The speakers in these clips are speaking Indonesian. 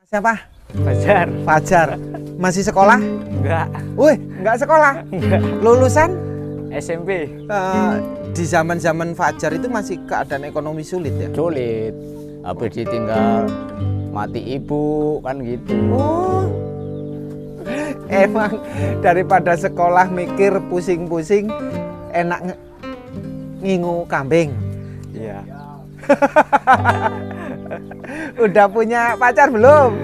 Siapa? Fajar. Fajar. Masih sekolah? Enggak. Wih, enggak sekolah? Enggak. Lulusan? SMP. Di zaman-zaman Fajar itu masih keadaan ekonomi sulit ya? Sulit, habis ditinggal mati ibu kan gitu. Oh, emang daripada sekolah mikir pusing-pusing, enak ngingu kambing. Iya. Udah punya pacar belum?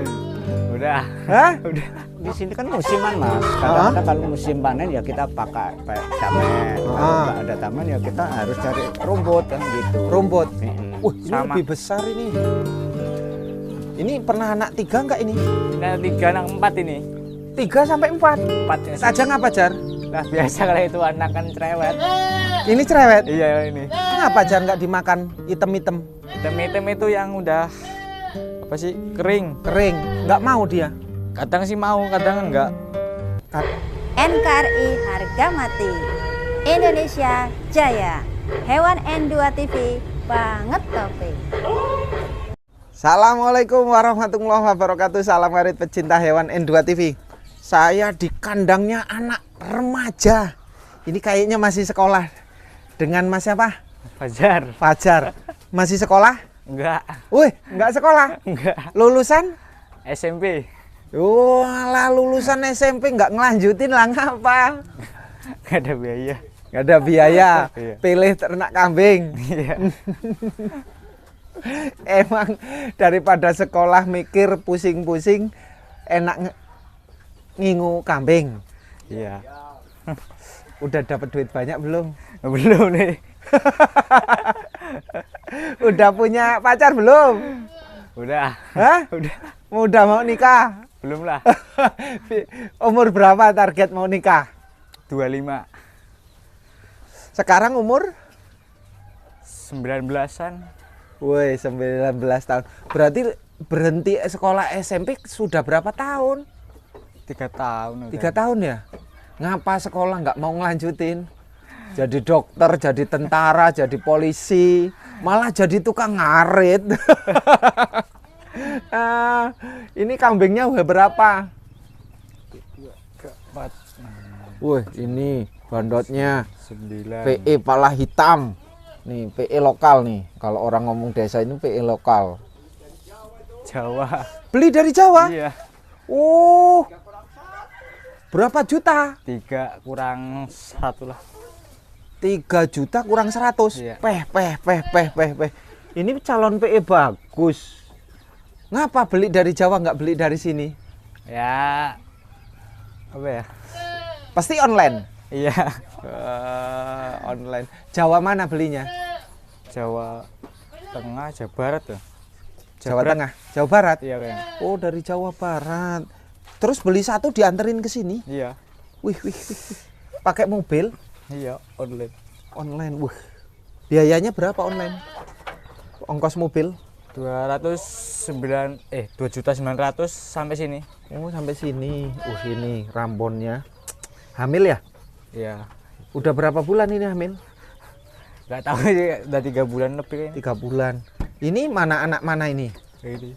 Udah. Hah? Udah. Di sini kan musiman mas, kadang-kadang kalau musim panen ya kita pakai tamen, kalau nggak ada tamen ya kita harus cari rumput kan gitu. Rumput. Mm-mm. Wih, ini Sama. lebih besar ini. Ini pernah anak 3 enggak ini? Nah, 3 anak 4 ini. 3 sampai 4. 4 ya. Sajang apa, Jar? Nah, biasa kalau itu anak kan cerewet. Ini cerewet. Iya ini. Kenapa Jar nggak dimakan item-item? Item-item itu yang udah apa sih? Kering. Kering. Nggak mau dia. Kadang sih mau, kadang enggak. NKRI harga mati. Indonesia Jaya. Hewan N2 TV banget topik. Assalamualaikum warahmatullahi wabarakatuh. Salam ngarit pecinta hewan N2 TV. Saya di kandangnya anak remaja. Ini kayaknya masih sekolah. Dengan Mas siapa? Fajar. Fajar. Masih sekolah? Enggak. Wih, nggak sekolah? Enggak. Lulusan? SMP. Walah, lulusan SMP nggak ngelanjutin lah, ngapa? Enggak ada biaya. Nggak ada biaya. Iya. Pilih ternak kambing. Iya. Emang daripada sekolah mikir pusing-pusing, enak ngingu kambing. Iya. Udah dapat duit banyak belum? Belum nih. Udah punya pacar belum? Udah. Hah? Udah mau nikah? Belum lah. Umur berapa target mau nikah? 25. Sekarang umur? 19-an. Woi, 19 tahun. Berarti berhenti sekolah SMP sudah berapa tahun? 3 tahun. 3 tahun ya? Ngapa sekolah nggak mau ngelanjutin? Jadi dokter, jadi tentara, jadi polisi, malah jadi tukang ngarit. Ini kambingnya udah berapa? 4, Wih, ini bandotnya 9. PE pala hitam. Nih, PE lokal nih. Kalau orang ngomong desa ini PE lokal. Jawa. Beli dari Jawa? Iya. Oh. Berapa juta? 3 kurang 1 lah. 3 juta kurang 100. Iya. Peh. Ini calon PE bagus. Ngapa beli dari Jawa nggak beli dari sini? Ya. Apa ya? Pasti online. Iya. Online. Jawa mana belinya? Jawa Tengah, Jawa Barat tuh. Jawa Barat. Tengah, Jawa Barat. Iya kayaknya. Oh, dari Jawa Barat. Terus beli satu dianterin ke sini. Iya. Wih. Pakai mobil Iya, online. online. Wih. Biayanya berapa online? Ongkos mobil? 2.900.000 sampai sini. Oh, sampai sini. Ini rambonnya. Hamil ya? Iya. Udah berapa bulan ini hamil? Enggak tahu sih, udah 3 bulan lebih kayaknya. 3 bulan. Ini mana anak mana ini? Ini.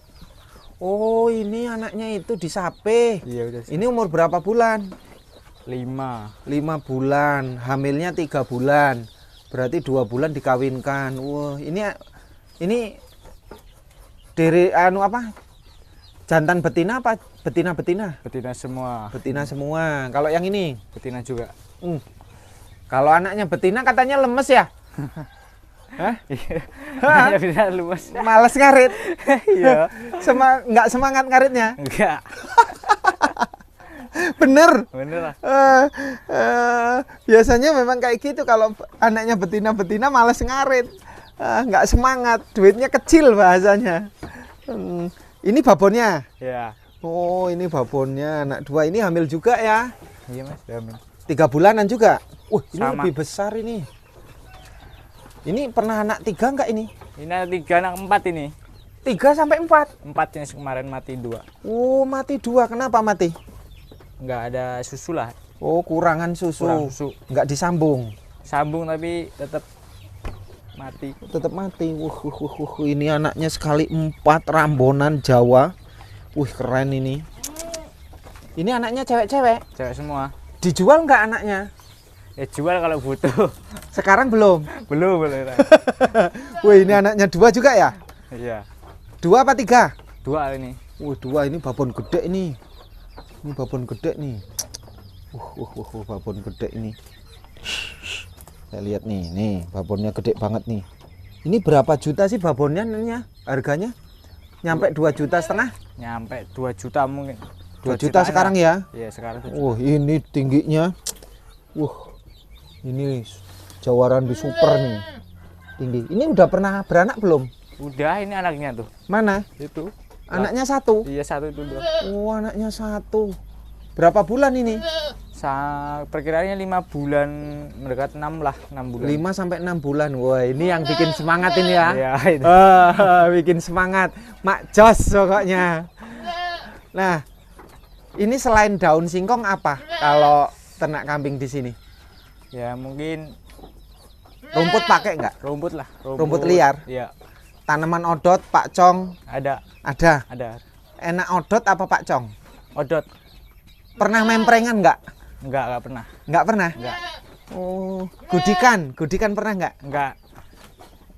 Oh, ini anaknya itu di sape. Iya udah. Ini umur berapa bulan? 5. 5 bulan. Hamilnya 3 bulan. Berarti 2 bulan dikawinkan. Wah, ini dari jantan betina apa betina? Betina semua. Betina semua. Kalau yang ini? Betina juga. Kalau anaknya betina katanya lemes ya? Hah? Iya. Hanya bisa luas. Males ngarit. Iya. Nggak semangat ngaritnya. Enggak. Bener. Bener lah. Biasanya memang kayak gitu, kalau anaknya betina males ngarit. Nggak semangat, duitnya kecil bahasanya. Ini babonnya. Iya. Oh, ini babonnya anak 2. Ini hamil juga ya? Iya Mas, hamil. 3 bulanan juga. Ini Sama. lebih besar ini. Ini pernah anak 3 enggak ini? Ini ada 3 anak 4 ini. 3 sampai 4. 4 yang kemarin mati 2. Oh, mati 2. Kenapa mati? Enggak ada susu lah. Oh, kurangan susu. Kurang susu. Enggak disambung. Sambung tapi tetap mati. Tetap mati. Ini anaknya sekali 4 rambonan Jawa. Wih, keren ini. Ini anaknya cewek-cewek. Cewek semua. Dijual nggak anaknya? Ya jual kalau butuh. Sekarang belum. Belum, belum. Wih, ini anaknya 2 juga ya? Iya. 2 apa 3? 2 ini. Wih, 2 ini babon gede ini. Ini babon gede nih. Babon gede ini. Saya lihat nih babonnya gede banget nih. Ini berapa juta sih babonnya harganya? Nyampe 2,5 juta? Nyampe 2 juta mungkin. 2 juta sekarang ya? Iya, sekarang 2 juta. Wah, ini tingginya. Ini jawaran di super nih. Tinggi. Ini udah pernah beranak belum? Udah, ini anaknya tuh. Mana? Itu. Anaknya 1? Iya, 1 itu doang. Oh, anaknya 1. Berapa bulan ini? Perkiraannya 5 bulan, mendekat 6 lah, 6 bulan. 5 sampai 6 bulan. Wah, ini yang bikin semangat ini ya. Iya, itu. Bikin semangat. Mak Jos pokoknya. Nah, ini selain daun singkong apa kalau ternak kambing di sini? Ya, mungkin Rumput pakai nggak? rumput lah. Rumput liar? Iya, Tanaman odot, pakcong, ada. ada. Enak odot apa pakcong? Odot. Pernah memprengan nggak? Enggak pernah. Nggak pernah? Enggak. Oh, gudikan pernah nggak? Enggak.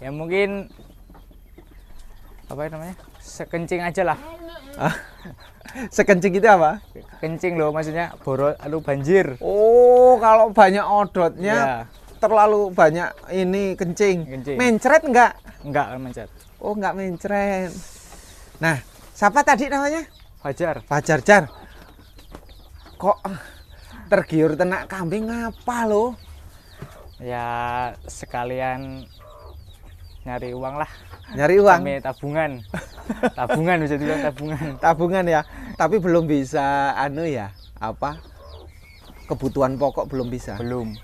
Ya mungkin apa namanya? Sekencing aja lah. Sekencing itu apa? Kencing loh, maksudnya banjir. Oh, kalau banyak odotnya Ya, terlalu banyak ini kencing. Kencing. Mencret nggak? enggak mencet. Oh, nggak mencret. Nah, siapa tadi namanya? Fajar. Fajar Jar. Kok tergiur ternak kambing ngapa lo? Ya sekalian nyari uang lah. Nyari uang. Kami tabungan. Tabungan bisa dibilang tabungan. Tabungan ya. Tapi belum bisa ya, apa? Kebutuhan pokok belum bisa. Belum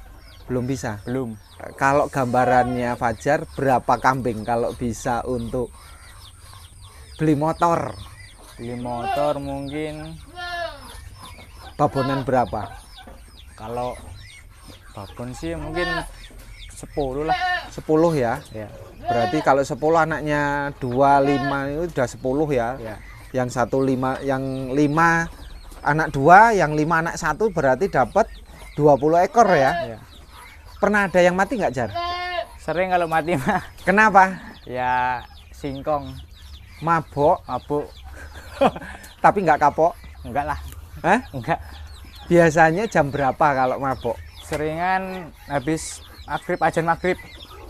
bisa. Belum. Kalau gambarannya Fajar berapa kambing kalau bisa untuk beli motor? Beli motor mungkin Babonan berapa? kalau babon sih mungkin 10 lah. 10 ya. Ya. Berarti kalau 10 anaknya 25 itu udah 10 ya. Ya. Yang 5, yang 5 anak 2, yang 5 anak 1 berarti dapat 20 ekor ya. Ya. Pernah ada yang mati nggak, Jar? Sering kalau mati mah. Kenapa? Ya singkong, Mabok, mabuk. tapi nggak kapok. Enggak lah. Hah? Enggak. Biasanya jam berapa kalau mabok? Seringan habis maghrib, azan maghrib.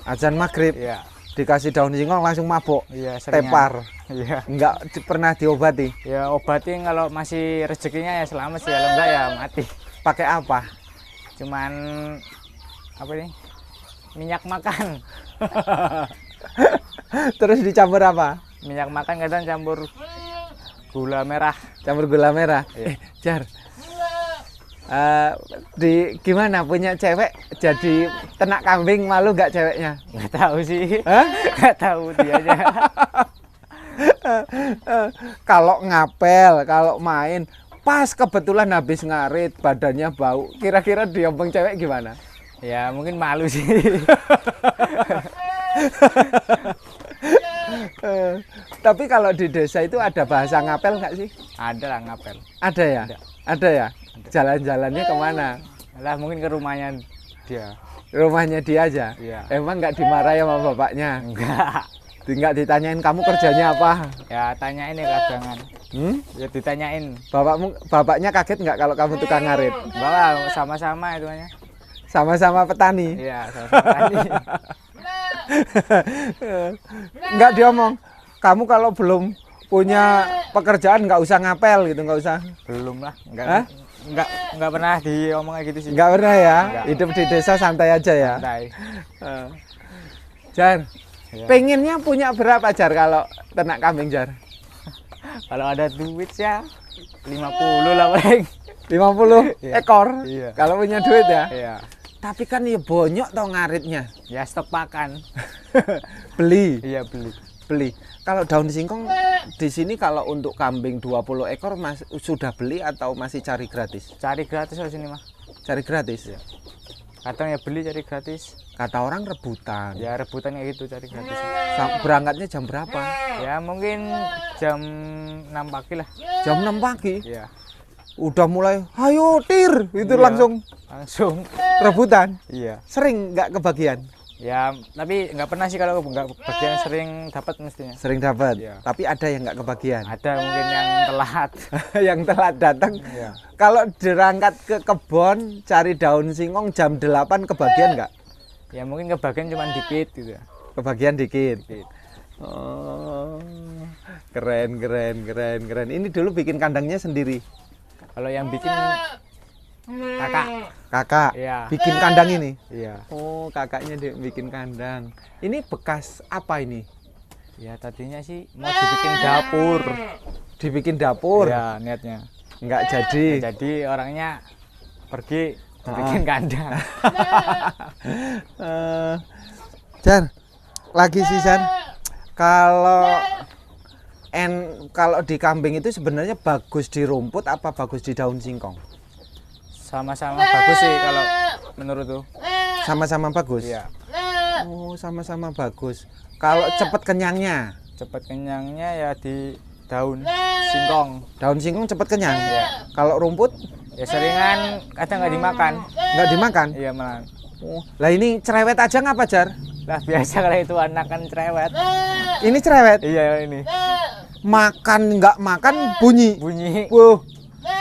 Azan maghrib, Iya. dikasih daun singkong langsung mabok. Iya, seringan. Tepar. Iya. Nggak pernah diobati. Ya obatin kalau masih rezekinya ya selamat sih, kalau enggak ya mati. Pakai apa? Cuman apa nih? Minyak makan. Terus dicampur apa? Minyak makan kadang campur gula merah. Campur gula merah. Iya. Jar. Gimana punya cewek jadi ternak kambing, malu nggak ceweknya? Nggak tahu sih. Hah? Nggak tahu dianya. Kalau ngapel, kalau main, pas kebetulan habis ngarit, badannya bau. Kira-kira diombong cewek gimana? Ya mungkin malu sih. Tapi kalau di desa itu ada bahasa ngapel nggak sih? Ada lah ngapel. Ada ya? Ada ya? Jalan-jalannya kemana? Lah mungkin ke rumahnya dia. Rumahnya dia aja? Iya. Emang nggak dimarahi sama bapaknya? Enggak. Nggak ditanyain kamu kerjanya apa? Ya tanyain ya kadangan. Ya ditanyain. Bapaknya kaget nggak kalau kamu tukang ngarit? Enggak lah, sama-sama itu hanya. Sama-sama petani? Iya, sama-sama tani. Nggak diomong, kamu kalau belum punya pekerjaan nggak usah ngapel gitu, nggak usah? Belum lah, Hah? enggak pernah diomong kayak gitu sih. Nggak pernah ya? Nggak. Hidup di desa santai aja ya? Santai. Jar, Ya. pengennya punya berapa Jar kalau ternak kambing Jar? Kalau ada duit ya 50 lah paling. 50 Iya. ekor? Iya. Kalau punya duit ya? Iya. Tapi kan ya bonyok toh ngaritnya. Ya stok pakan. Beli. Iya beli. Beli. Kalau daun singkong di sini kalau untuk kambing 20 ekor sudah beli atau masih cari gratis? Cari gratis di sini mah. Cari gratis. Iya. Kadang ya beli cari gratis. Kata orang rebutan. Ya rebutan kayak gitu cari gratis. Berangkatnya jam berapa? Ya mungkin jam 6 pagi lah. Jam 6 pagi. Ya. Udah mulai, ayo tir, itu Iya. langsung Langsung. rebutan. Iya. Sering nggak kebagian? Ya tapi nggak pernah sih kalau nggak bagian sering dapat mestinya. Sering dapat. Iya. Tapi ada yang nggak kebagian. Ada mungkin yang telat. Yang telat datang. Iya. Kalau berangkat ke kebun cari daun singkong jam 8 kebagian nggak? Ya mungkin kebagian cuma dikit gitu. Kebagian dikit. Dikit. Oh, keren. Ini dulu bikin kandangnya sendiri. Kalau yang bikin kakak. Kakak Iya. bikin kandang ini. Iya. Oh, kakaknya bikin kandang. Ini bekas apa ini? Ya tadinya sih mau dibikin dapur. Dibikin dapur. Ya niatnya. Nggak jadi. Jadi orangnya pergi bikin kandang. Jar, lagi sih Jar. Kalau di kambing itu sebenarnya bagus di rumput apa bagus di daun singkong? Sama-sama bagus sih kalau menurut tuh. Sama-sama bagus. Iya. Oh, sama-sama bagus. Kalau cepet kenyangnya, Cepat kenyangnya ya di daun singkong. daun singkong cepet kenyang. Iya. Kalau rumput Ya seringan kadang nggak dimakan. nggak dimakan. Iya malah. Oh, lah ini cerewet aja ngapa Jar? Lah biasa kalau itu anak kan cerewet. Ini cerewet. Iya ini. Makan nggak makan bunyi. Bunyi. Wuh,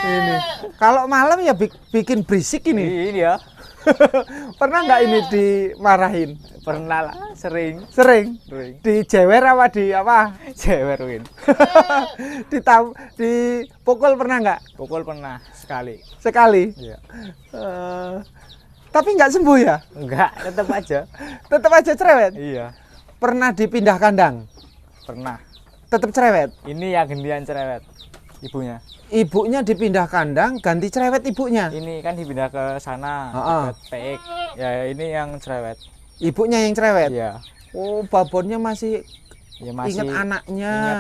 ini. Kalau malam ya bikin berisik ini. Ini ya. Pernah nggak ini dimarahin? Pernah lah, sering. Sering. Sering. Dijewer apa di apa? Ceweruin. Dipukul pernah nggak? Pukul pernah sekali. Sekali. Iya. Tapi nggak sembuh ya? Enggak, tetap aja. Tetap aja cerewet. Iya. Pernah dipindah kandang? Pernah. Tetap cerewet. Ini yang gantian cerewet. Ibunya. Ibunya dipindah kandang, ganti cerewet ibunya. Ini kan dipindah ke sana, Heeh. dekat PX. Ya ini yang cerewet. Ibunya yang cerewet. Iya. Oh, babonnya masih, Ya masih ingat anaknya. ingat.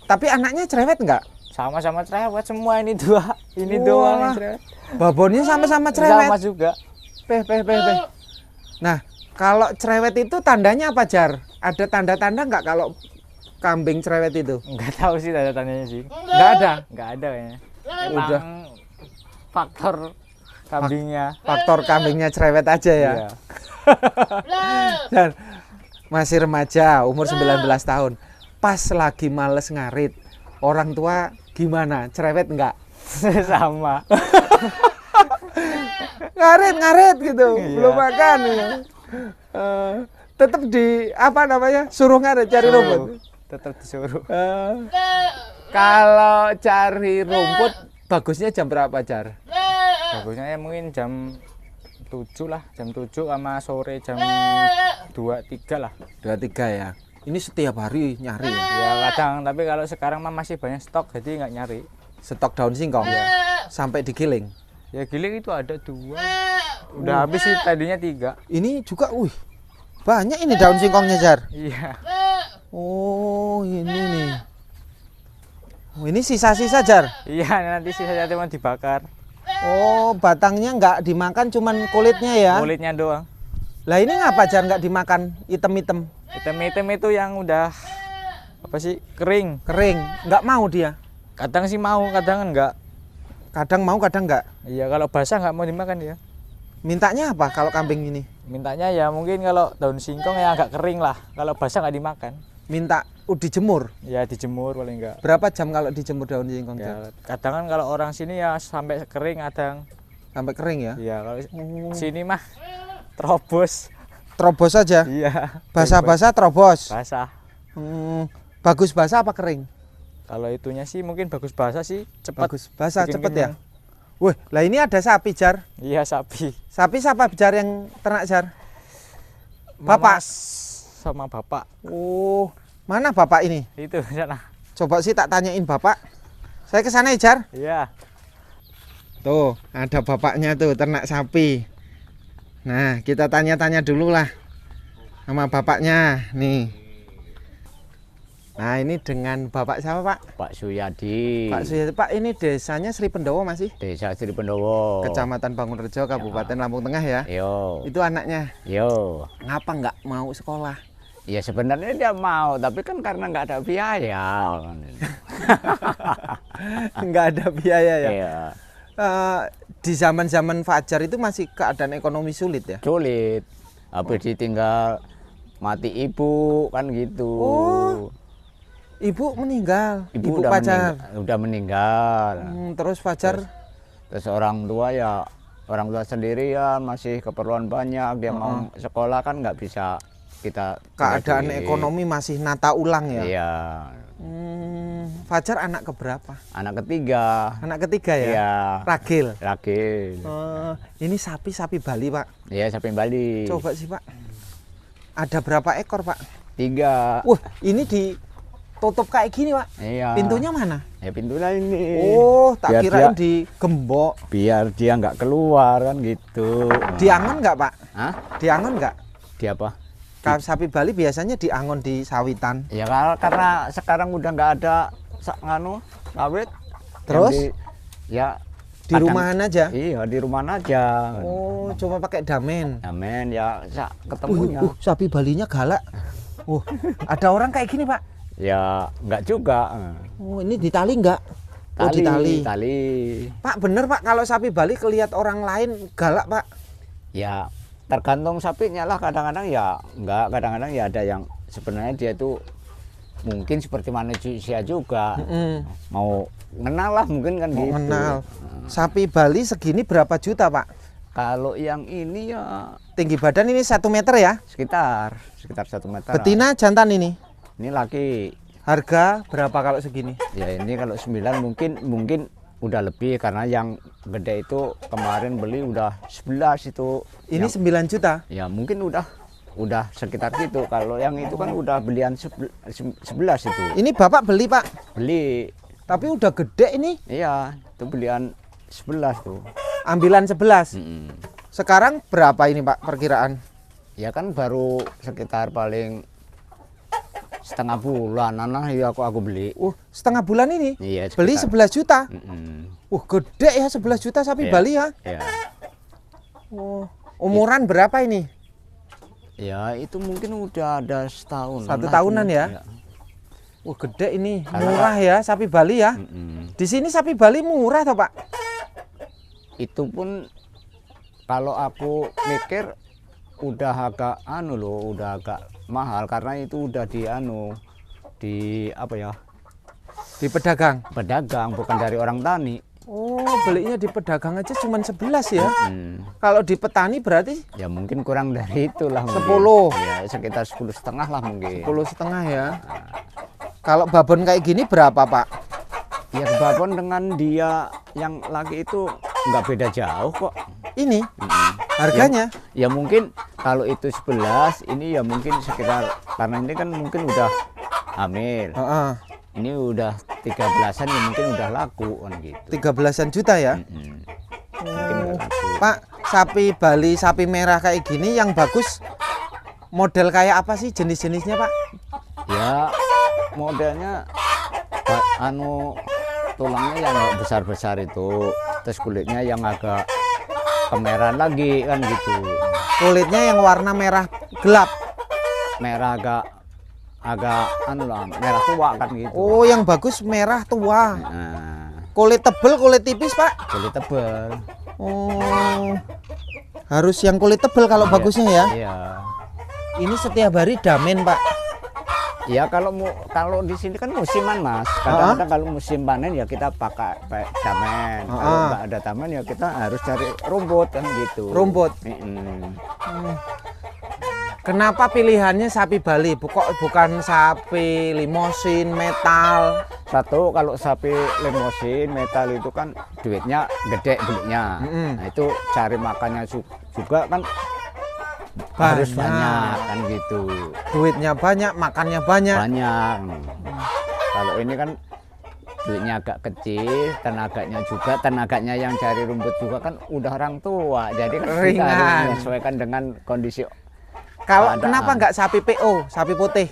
Tapi anaknya cerewet nggak? sama-sama cerewet semua ini dua. Ini Wah. doang yang cerewet. Babonnya sama-sama cerewet. Sama juga. Peh. Nah, kalau cerewet itu tandanya apa, Jar? Ada tanda-tanda nggak kalau kambing cerewet itu? Enggak tahu sih tanda tandanya sih. Nggak ada. Enggak ada kayaknya. Udah. Emang faktor kambingnya. Faktor kambingnya cerewet aja ya. Iya. Dan masih remaja, umur 19 tahun. Pas lagi males ngarit, orang tua gimana? Cerewet nggak? Sama. Ngarit gitu, Iya. belum makan. Tetap di apa namanya? Suruh ngarit cari rumput. Tetap disuruh. Kalau cari rumput bagusnya jam berapa, Jar? Bagusnya ya mungkin jam 7 lah, jam 7 sama sore jam 2-3 lah. 2-3 ya. Ini setiap hari nyari ya. Ya kadang, tapi kalau sekarang mah masih banyak stok jadi nggak nyari. Stok daun singkong sampai digiling. Ya giling itu ada 2. Udah habis sih tadinya 3. Ini juga, banyak ini daun singkongnya, Jar. Iya. Oh, ini nih. Oh, ini sisa-sisa, Jar. Iya, nanti sisa cuma dibakar. Oh, batangnya nggak dimakan, cuman kulitnya ya. Kulitnya doang. Lah ini ngapa, Jar, nggak dimakan item-item? Item-item itu yang udah apa sih? Kering. Kering, nggak mau dia. Kadang sih mau, kadang enggak. Kadang mau, kadang nggak. Iya, kalau basah nggak mau dimakan dia. Mintanya apa kalau kambing ini? Mintanya ya mungkin kalau daun singkong yang agak kering lah. Kalau basah nggak dimakan. Minta dijemur. Ya dijemur paling enggak. Berapa jam kalau dijemur daun singkong, Jar? Ya, kadang kan kalau orang sini ya sampai kering kadang. Sampai kering ya? Iya, kalau sini mah terobos. Terobos aja. Iya. Basah-basah terobos. Basah. Bagus basah apa kering? Kalau itunya sih mungkin bagus basah sih, cepat. Bagus basah bikin cepet ya. kenyang. Wih, lah ini ada sapi, Jar. Iya, sapi. Sapi siapa, Jar, yang ternak, Jar? Bapak. Mas sama bapak. Oh, mana bapak ini? Itu sana. Coba sih tak tanyain bapak. Saya ke sana ya, Jar. Iya. Tuh, ada bapaknya tuh ternak sapi. Nah, kita tanya-tanya dulu lah sama bapaknya. Nih. Nah, ini dengan Bapak siapa, Pak? Pak Suyadi. Pak Suyadi. Pak, ini desanya Sri Pendowo masih? Desa Sri Pendowo. Kecamatan Bangunrejo, Kabupaten Lampung Tengah ya? Yo. Itu anaknya. Yo. Ngapa nggak mau sekolah? Ya sebenarnya dia mau, tapi kan karena nggak ada biaya. Nggak ada biaya ya? Iya. Di zaman-zaman Fajar itu masih keadaan ekonomi sulit ya? Sulit. Habis ditinggal mati ibu kan gitu. Oh. Ibu meninggal, ibu udah Fajar. udah meninggal. Terus Fajar, Terus orang tua ya, orang tua sendiri ya masih keperluan banyak. Dia mau sekolah kan nggak bisa kita. keadaan jadi- ekonomi masih nata ulang ya? Iya. Fajar anak keberapa? Anak ketiga. Anak ketiga ya? Iya. Ragil. Ragil. Ini sapi Bali, Pak. Iya, sapi Bali. Coba sih, Pak. Ada berapa ekor, Pak? 3. Wah, ini ditutup kayak gini, Pak. Iya. Pintunya mana? Ya pintunya ini. Oh, tak Biar kirain dia- digembok. biar dia nggak keluar kan gitu. Diangon nggak, Pak? Hah? Diangon nggak? Di apa? Kalau sapi Bali biasanya diangon di sawitan. Ya karena sekarang udah nggak ada sawit. Terus? Ya Di rumahan aja? Iya, di rumahan aja. Oh, cuma pakai damen. Amin ya ketemunya. Sapi Balinya galak. Ada orang kayak gini, Pak. Ya nggak juga. Oh, ini ditali nggak? Oh, ditali. Tali. Pak, bener, Pak, kalau sapi Bali kelihat orang lain galak, Pak. Ya tergantung sapinya lah, kadang-kadang ya enggak, kadang-kadang ya ada yang sebenarnya dia itu mungkin seperti manusia juga. Mau kenal lah mungkin kan Mau gitu. kenal. Sapi Bali segini berapa juta, Pak? Kalau yang ini ya Tinggi badan ini 1 meter ya? sekitar 1 meter. Betina jantan ini. Ini laki. Harga berapa kalau segini? Ya ini kalau 9 mungkin udah lebih, karena yang gede itu kemarin beli udah 11 itu. Ini 9 juta. Ya mungkin udah sekitar gitu. Kalau yang itu kan udah belian 11 itu. Ini Bapak beli, Pak. Beli. Tapi udah gede ini. Iya, itu belian 11 tuh. Ambilan 11. Mm-mm. Sekarang berapa ini, Pak, perkiraan? Ya kan baru sekitar paling setengah bulan ya aku beli. Setengah bulan ini. Iya, Beli sekitar. 11 juta. Mm-mm. Gede ya 11 juta sapi Iya. Bali ya. Ya. Umuran berapa ini? Ya itu mungkin udah ada setahun. 1 tahunan ya? Gede ini. Murah ya sapi Bali ya. Mm-mm. Di sini sapi Bali murah toh, Pak? Itu pun kalau aku mikir udah agak udah agak mahal, karena itu udah di apa ya? Di pedagang. Pedagang, bukan dari orang tani. Oh, belinya di pedagang aja cuma 11 ya. Mm. Kalau di petani berarti Ya mungkin kurang dari itulah. 10. Ya sekitar 10,5 lah mungkin. 10,5 ya. Kalau babon kayak gini berapa, Pak? Ya babon dengan dia yang laki itu nggak beda jauh kok. Ini Mm-mm. harganya Ya mungkin kalau itu 11, ini ya mungkin sekitar, karena ini kan mungkin udah hamil. Heeh, Ini udah 13-an ya mungkin udah laku kan gitu. 13-an juta ya. Mm-mm. Mungkin udah laku. Pak, sapi Bali, sapi merah kayak gini yang bagus model kayak apa sih jenis-jenisnya, Pak? Ya modelnya tulangnya yang nggak besar-besar itu, terus kulitnya yang agak kemerahan lagi kan gitu. Kulitnya yang warna merah gelap. Merah agak merah tua kan gitu. Oh, yang bagus merah tua. Nah, Kulit tebel, kulit tipis, Pak. kulit tebal. Oh, harus yang kulit tebel kalau Iya, bagusnya ya. Iya. Ini setiap hari damen, Pak. Ya kalau di sini kan musiman, Mas. Kadang-kadang kalau musim panen ya kita pakai damen. Kalau nggak ada damen ya kita harus cari rumput kan gitu. Rumput. Mm-mm. Kenapa pilihannya sapi Bali? Bukan sapi limosin, metal. Satu, kalau sapi limosin metal itu kan duitnya gede belinya. Nah itu cari makannya juga kan harus banyak kan gitu. Duitnya banyak, makannya banyak. Banyak. Kalau ini kan duitnya agak kecil, tenaganya yang cari rumput juga kan udah orang tua, jadi kan kita Ringan. harus menyesuaikan dengan kondisi. Kalau keadaan. kenapa nggak sapi PO, sapi putih?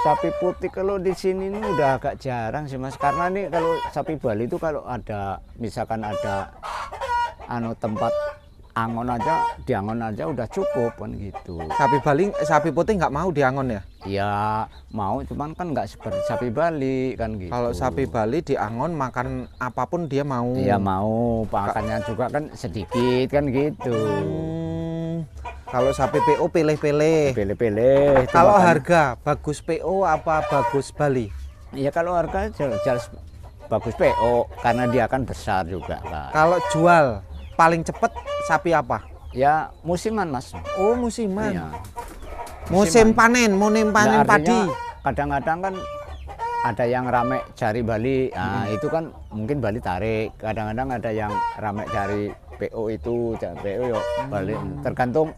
Sapi putih kalau di sini ini udah agak jarang sih Mas, karena nih kalau sapi Bali itu kalau ada misalkan ada tempat angon aja, diangon aja udah cukup kan gitu. Sapi putih nggak mau diangon ya? Ya mau, cuman kan nggak seperti sapi Bali kan gitu. Kalau sapi Bali diangon makan apapun dia mau. Iya mau, pakannya juga kan sedikit kan gitu. Kalau sapi PO pilih-pilih. Pilih-pilih. Kalau harga bagus PO apa bagus Bali? Iya kalau harga jelas bagus PO karena dia kan besar juga kan. Kalau jual paling cepet sapi apa? Ya musiman Mas. Oh musiman. Iya. Musim panen Nah, padi. artinya kadang-kadang kan ada yang rame cari Bali, nah itu kan mungkin Bali tarik. Kadang-kadang ada yang rame cari PO itu, cari PO yuk Bali. Tergantung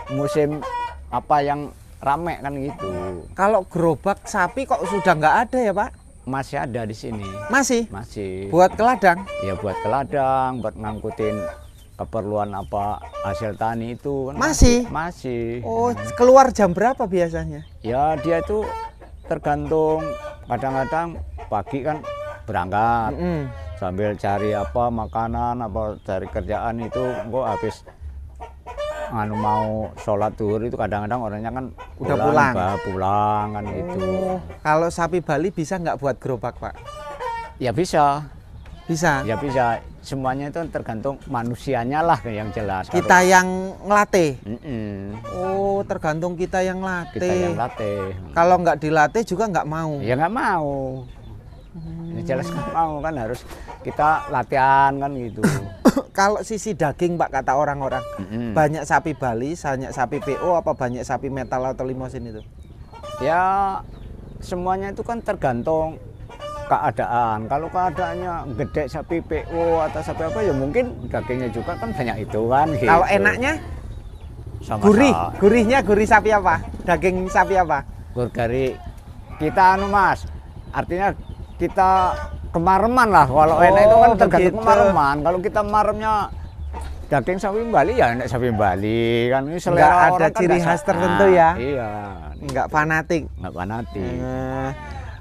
musim apa yang rame kan gitu. Kalau gerobak sapi kok sudah nggak ada ya Pak? Masih ada di sini. Masih? Masih. Buat ke ladang? Ya buat ke ladang, buat ngangkutin keperluan apa hasil tani itu kan Masih? Masih. Oh, keluar jam berapa biasanya? Ya dia itu tergantung, kadang-kadang pagi kan berangkat sambil cari apa makanan apa cari kerjaan itu kok habis mau sholat zuhur itu kadang-kadang orangnya kan Udah pulang. pulang kan gitu. Oh, kalau sapi Bali bisa nggak buat gerobak Pak? Ya bisa. Bisa. Ya bisa, semuanya itu tergantung manusianya lah yang jelas. Kita yang ngelatih. Kalau Oh, tergantung kita yang kita yang latih. latih. Kalau nggak dilatih juga nggak mau. Ya nggak mau. Ya jelas nggak mau kan, harus kita latihan kan gitu. Kalau sisi daging Pak kata orang-orang, banyak sapi Bali, banyak sapi PO apa banyak sapi metal atau limosin itu? Ya semuanya itu kan tergantung keadaan. Kalau keadaannya gede sapi PO atau sapi apa ya mungkin dagingnya juga kan banyak itu kan gitu. Kalau enaknya sama gurihnya gurih sapi apa? Daging sapi apa? gurih kita Mas, artinya kita kemareman lah. Kalau enak itu kan tergantung begitu. kemareman. Kalau kita maremnya daging sapi Bali ya enak sapi Bali kan, ini Nggak selera ada orang kan ciri nggak khas sama. tertentu ya? Iya, Nggak fanatik. nggak fanatik.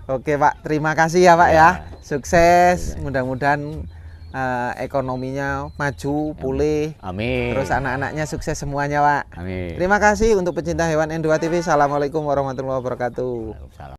Oke Pak, terima kasih ya Pak ya. Ya. Sukses, mudah-mudahan ekonominya maju, pulih. Amin. Terus anak-anaknya sukses semuanya Pak. Amin. Terima kasih untuk pecinta hewan N2 TV. Assalamualaikum warahmatullahi wabarakatuh. Salam.